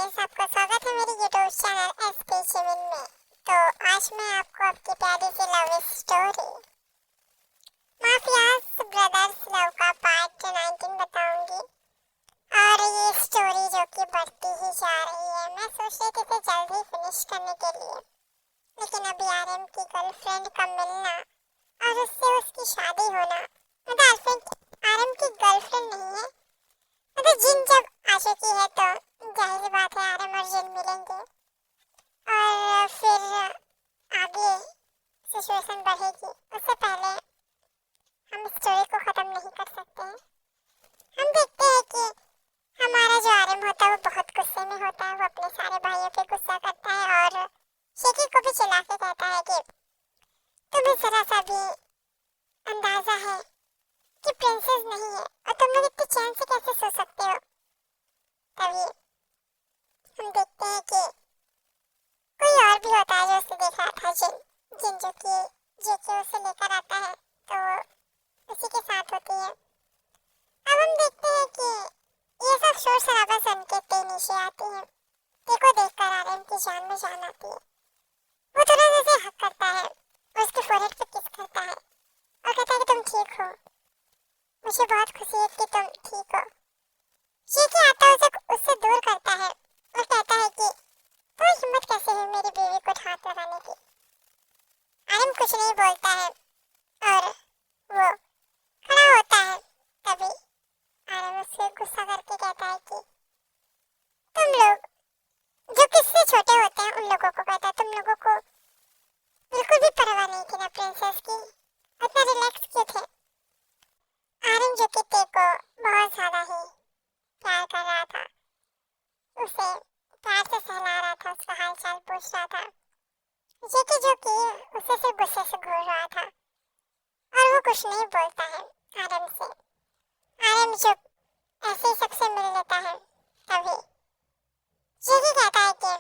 Guys, आपका स्वागत है मेरे यूट्यूब चैनल एसपी शिविन में। तो आज मैं आपको आपकी प्यारी सी love story mafias brothers love का पार्ट 19 बताऊंगी। और ये स्टोरी जो कि बढ़ती ही जा रही है, मैं सोच रही थी इसे जल्द ही फिनिश करने के लिए, लेकिन अभी आरएम की गर्लफ्रेंड का मिलना और उससे उसकी शादी होना, मतलब आरएम की गर्लफ्रेंड नहीं है, मतलब जिन जब आशिकी है तो जाहिर सी बात है आरएम और जिन मिलेंगे और फिर आगे सिचुएशन बढ़ेगी। उससे पहले हम स्टोरी को खत्म नहीं कर सकते हैं। हम देखते हैं कि हमारा जो आरएम होता है वो बहुत गुस्से में होता है। वो अपने सारे भाइयों पे गुस्सा करता है और शेकी को भी चिल्ला के कहता है कि तुम्हें जरा सा भी अंदाजा है कि प्रिंसेस नहीं है और तुम लोग इतने चैन से कैसे सो सकते हो। तभी हम देखते हैं कि कोई और भी होता है जो उसे देख रहा था, जिन जो कि जेके उसे लेकर आता है तो उसी के साथ होती है। अब हम देखते हैं कि ये सब शोर शराबा सुन के ते नीचे आती है। ते को देखकर आरएम की जान में जान आती है। वो थोड़ा जैसे हक करता है, उसके फोरहेड पे किस करता है और कहता है कि तुम ठीक हो, मुझे बहुत खुशी है कि तुम ठीक हो। जेके आता है, उसे उससे दूर करता है और कहता है कि तुम्हें हिम्मत कैसे हुई मेरी बीवी को हाथ लगाने की। आरएम कुछ नहीं बोलता है और वो खड़ा होता है। तभी आरएम उससे गुस्सा करके कहता है कि तुम लोग जो किससे छोटे होते हैं उन लोगों को कहता है, तुम लोगों को बिल्कुल भी परवाह नहीं थी ना प्रिंसेस की, इतना रिलैक्स क्यों थे। आरएम जो कि ते को बहुत ज्यादा ही प्यार कर रहा था, उसे प्यार से सहला रहा था, उसका हाल चाल पूछ रहा था। जेके जो कि उसे सिर्फ गुस्से से घूर रहा था और वो कुछ नहीं बोलता है आरएम से। आरएम जो ऐसे ही सबसे मिल लेता है। तभी जेके कहता है कि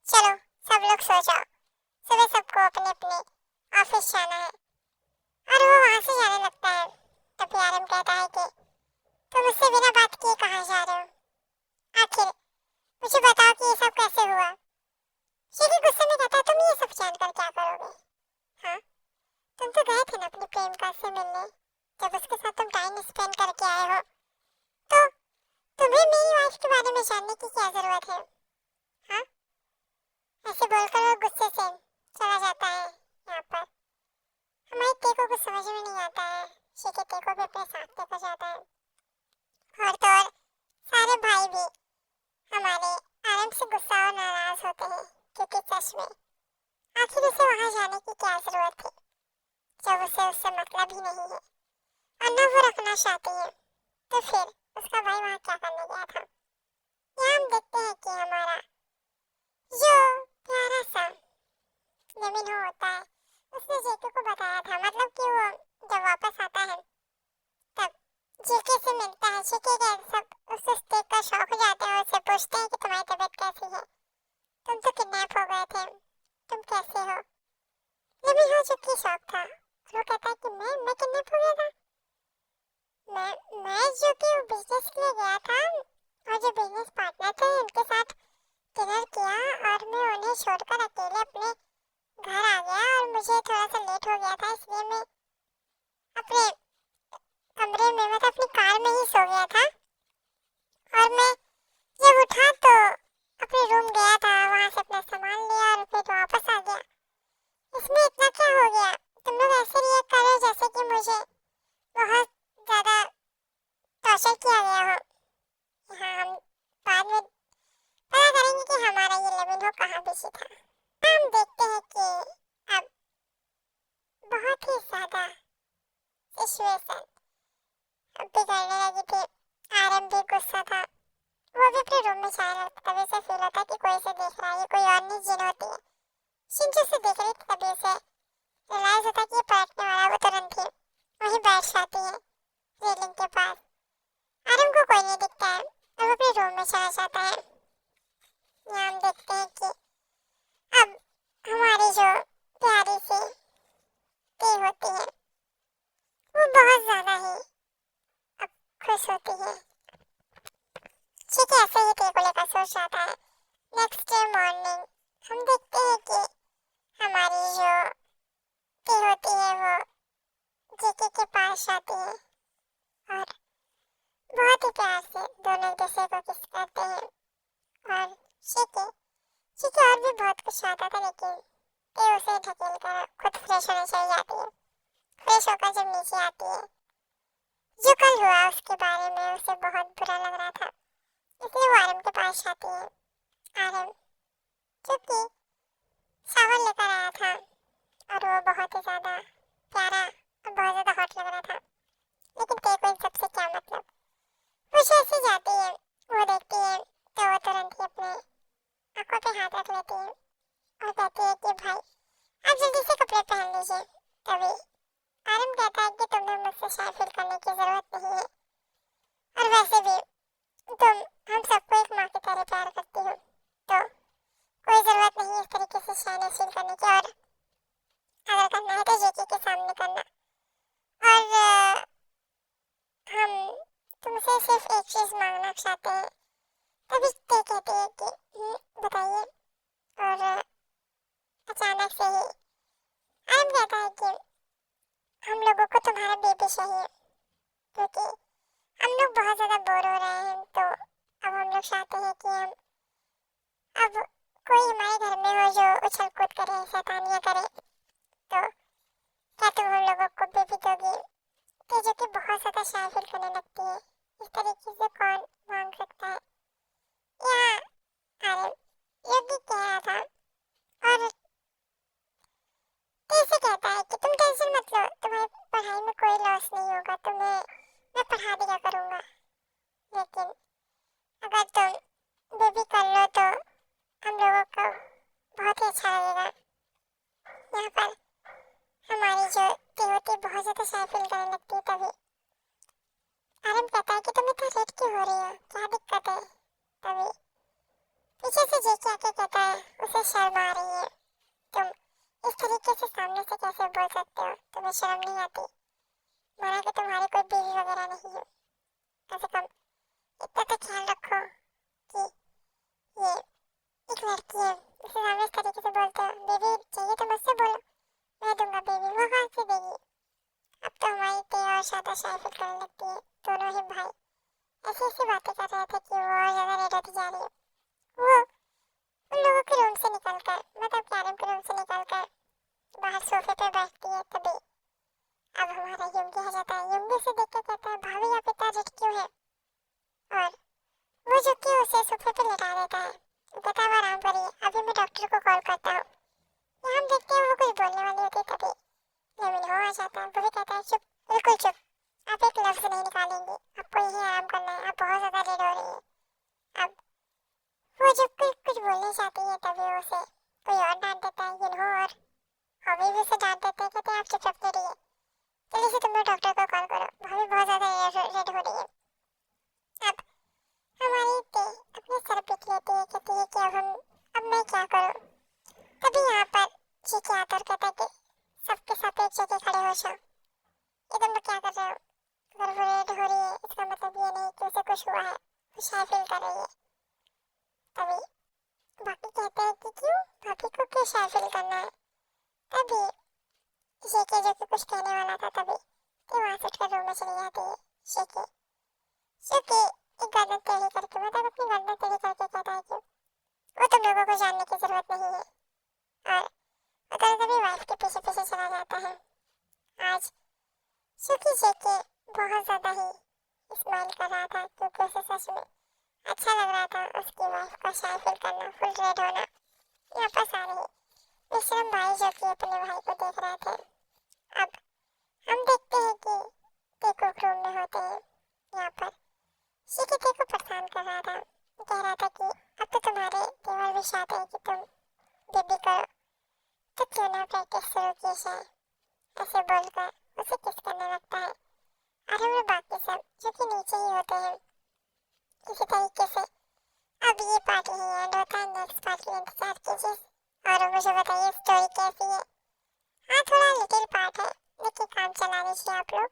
चलो सब लोग सो जाओ, सुबह सबको अपने अपने ऑफिस जाना है। और वो वहां से जाने लगता है। तभी आरएम कहता है कि तुम उससे बिना बात किए कहाँ जा रहे हो, आखिर मुझे बताओ कि ये सब कैसे हुआ। जेके गुस्से में कहता है तुम ये सब जानकर क्या करोगे। हाँ, तुम तो गए थे ना अपनी प्रेमिका से मिलने, जब उसके साथ तुम टाइम स्पेंड करके आए हो तो तुम्हें मेरी वाइफ के बारे में जानने की क्या जरूरत है। हाँ, ऐसे बोलकर वो गुस्से से चला जाता है। यहाँ पर हमारे ते को कुछ समझ में नहीं आता है। जेके ते को भी अपने साथ लेकर जाता है और तो और सारे भाई भी हमारे आरएम से गुस्सा और नाराज होते हैं, क्योंकि सच में आखिर उसे वहां जाने की क्या जरूरत थी जब उसे उससे मतलब ही नहीं है और न वो रखना चाहती है। तो फिर उसका भाई वहां क्या करने गया था। यहाँ हम देखते हैं कि हमारा जो प्यारा सा लेमिनो होता है, उसने जेके को बताया था, मतलब कि वो जब वापस आता है तब जेके से मिलता है। जेके के सब उसे देख कर शौक हो जाते हैं और उससे पूछते हैं कि तुम्हारी तबीयत कैसी है, तुम तो किडनैप हो गए थे, तुम कैसे हो। लेमिनो जो कि शौक था, वो कहता है कि मैं किडनैप हो गया था। मैं जो कि बिजनेस के लिए गया था और जो बिजनेस पार्टनर थे उनके साथ डिनर किया और मैं उन्हें छोड़कर अकेले अपने घर आ गया और मुझे थोड़ा सा लेट हो गया था, इसलिए मैं अपने कमरे में, मतलब अपनी कार में ही सो गया था। और मैं जब उठा तो अपने रूम गया था, वहां से अपना सामान लिया और फिर वापस आ गया। इसमें इतना क्या हो गया, तुम लोग ऐसे रिएक्ट कर रहे हो जैसे कि मुझे बहुत ज्यादा टॉर्चर किया गया हो। यहाँ हम बाद में पता करेंगे कि हमारा ये लेमिनो कहाँ बिजी था। हम देखते हैं कि अब बहुत ही ज्यादा सिचुएशन बिगड़ने लगी थी। आरएम भी गुस्सा था, वो भी अपने रूम में जा रहा था। तभी से फील होता कि कोई इसे देख रहा है, ये कोई और नहीं जिन होती है। शिंजू से देख रही थी, तभी से रियलाइज होता कि ये पलटने वाला। वो तुरंत ही वहीं बैठ जाती है रेलिंग के पास। आरएम को कोई नहीं दिखता है और वो अपने रूम में चला जाता है। यहाँ हम देखते हैं कि अब हमारी जो प्यारी सी टी होती है वो बहुत ज्यादा ही अब खुश होती है। ठीक है, ऐसे ही टी को लेकर सो जाता है। नेक्स्ट डे मॉर्निंग हम देखते हैं कि हमारी जो टी होती है वो जेके के पास जाती है और बहुत ही प्यार से दोनों एक दूसरे को किस करते हैं। और शीके शीके और भी बहुत कुछ आता था, लेकिन ते उसे ढकेल कर खुद फ्रेश होने चली जाती है। फ्रेश होकर जब नीचे आती है, जो कल हुआ उसके बारे में उसे बहुत बुरा लग रहा था, इसलिए वो आरम के पास जाती है। आरम जो कि शावर लेकर आया था और वो बहुत ही ज्यादा प्यारा और बहुत ज्यादा हॉट लग रहा था, लेकिन ते को इन सबसे क्या मतलब। वो ऐसे जाती है, वो देखती है तो वो तुरंत ही अपने आंखों पे हाथ रख लेती है और कहती है कि भाई आप जल्दी से कपड़े पहन लीजिए। तभी आरम कहता है कि तुम्हें मुझसे शायर फील करने की जरूरत नहीं है, और वैसे भी तुम हम सबको एक माँ की तरह प्यार करती हो, तो कोई जरूरत नहीं इस तरीके से शायर फील करने की, और अगर करना है तो जेके के सामने करना। और हम तुमसे सिर्फ एक चीज मांगना चाहते हैं। तभी ते कहती है कि बताइए। और अचानक से ही आरम कहता है कि हम लोगों को तुम्हारा बेबी चाहिए, क्योंकि हम लोग बहुत ज्यादा बोर हो रहे हैं, तो अब हम लोग चाहते हैं कि हम अब कोई हमारे घर में हो जो उछल कूद करे, शैतानियां करे, तो क्या तुम हम लोगों को बेबी दोगी? तो जो कि बहुत ज्यादा शाय फील करने लगती है। इस तरीके से कौन मांग सकता है? या अरे योगी कह रहा था, और कैसे कहता है कि तुम टेंशन मत लो, तुम्हारी पढ़ाई में कोई लॉस नहीं होगा, तुम्हें मैं पढ़ा दिया करूंगा, लेकिन अगर तुम बेबी कर लो तो हम लोगों को बहुत ही अच्छा लगेगा। यहाँ पर हमारी जो होती बहुत ज्यादा शाय फील करने लगती है। तभी आरम कहता है कि तुम इतना लेट क्यों हो रही हो, क्या दिक्कत है? तभी पीछे से जेके आके कहता है उसे शर्म आ रही है, तुम इस तरीके से सामने से कैसे बोल सकते हो, तुम्हें शर्म नहीं आती? माना कि तुम्हारी कोई बीवी वगैरह नहीं है, कम से कम इतना तो ख्याल रखो कि ये एक लड़की है, इसे सामने इस तरीके से बोलते हो। बेबी चाहिए तो मुझसे बोलो, मैं दूंगा बेबी, वो कहाँ से देगी? अब तो हमारी ते और शादा शाय फील करने लगती है। दोनों ही भाई ऐसी ऐसी बातें कर रहे थे कि वो और ज्यादा लेट होती जा रही है। वो उन लोगों के रूम से निकलकर, मतलब कैरम के रूम से निकलकर बाहर सोफे पे बैठती है। तभी अब हमारा युंगी आ जाता है। युंगी से देख के कहता है भाभी आप इतना लेट क्यों है? और वो जो कि उसे सोफे पे लेटा देता है, कहता है आराम करिए, अभी मैं डॉक्टर को कॉल करता हूँ। यहाँ हम देखते हैं वो कुछ बोलने वाली होती है, तभी लेमिन हो आ जाता है। वो भी कहता है चुप, बिल्कुल चुप, आप एक लफ्ज नहीं निकालेंगे, आपको यही आराम करना है, आप बहुत ज्यादा लेट हो रही है। अब वो जब कुछ बोलने जाती है तभी उसे कोई और डांट देता है, और हॉबी भी उसे डांट देते हैं, कहते हैं आप चुप रहिए, जल्दी से तुम लोग डॉक्टर को कॉल करो, भाभी बहुत ज्यादा लेट हो रही है। अब हमारी ते अपने सर पीट लेती है, कहती है कि अब मैं क्या करूँ? तभी यहाँ पर चीखे आता और कहता है कि सबके साथ एक जगह खड़े हो जाओ, ये तुम लोग क्या कर रहे हो? अगर वो रेड हो रही है इसका मतलब ये नहीं कि उसे कुछ हुआ है, वो शाय फील कर रही है। तभी बाकी कहते हैं कि क्यों, भाभी को क्यों शाय फील करना है? तभी शेके जो कि कुछ कहने वाला था, तभी कि वहां से उठकर रूम में चली जाती है। शेके शेके एक गर्दन टेढ़ी करके, मतलब अपनी गर्दन टेढ़ी करके कहता है कि वो तुम लोगों को जानने की जरूरत नहीं है, और उधर तभी वाइफ के पीछे पीछे चला जाता है। आज सुखी शेके बहुत ज्यादा ही स्माइल कर रहा था, क्योंकि उसे सच में अच्छा लग रहा था उसकी वाइफ का शाय फील करना, फुल रेड होना। यहाँ पर सारे विक्रम भाई जो कि अपने भाई को देख रहे थे। अब हम देखते हैं कि टेको रूम में होते हैं। यहाँ पर शिकी टेको परेशान कर रहा था, कह रहा था कि अब तो तुम्हारे देवर भी चाहते हैं कि तुम बेबी करो, तो क्यों ना प्रैक्टिस शुरू की जाए? ऐसे बोलकर उसे किस करने लगता है। और वो बाकी सब जो कि नीचे ही होते हैं। इसी तरीके से अब ये पार्ट ही एंड होता है, नेक्स्ट पार्ट के इंतजार कीजिए और मुझे बताइए स्टोरी कैसी है। हाँ थोड़ा लिटिल पार्ट है, लेकिन काम चला लीजिए आप लोग,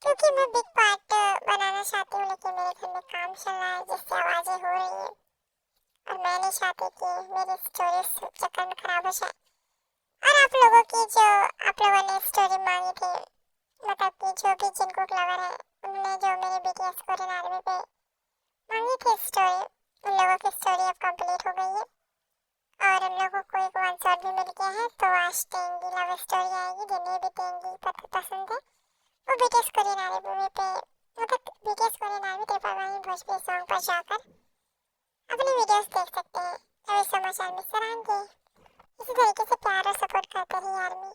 क्योंकि मैं बिग पार्ट बनाना चाहती हूँ, लेकिन मेरे घर में काम चल रहा है जिससे आवाजें हो रही हैं। और मैं नहीं चाहती कि मेरी स्टोरी इस चक्कर में खराब हो जाए। और आप लोगों ने स्टोरी मांगी थी, मतलब कि जो भी जिनको लवर है उन्होंने जो मेरे BTS कोरियन आर्मी पे मांगी थी स्टोरी, उन लोगों की स्टोरी अब कंप्लीट हो गई है और उन लोगों को एक आंसर भी मिल गया है। तो आज टेंगी लव स्टोरी आएगी। जिन्हें भी टेंगी पसंद है वो BTS कोरियन आर्मी पे, मतलब BTS Korean army triple wine Bhojpuri song पर जाकर अपनी वीडियोस देख सकते हैं। रवि समाचार मिस्टर आएंगे। इसी तरीके से प्यार और सपोर्ट करते रहिए आर्मी।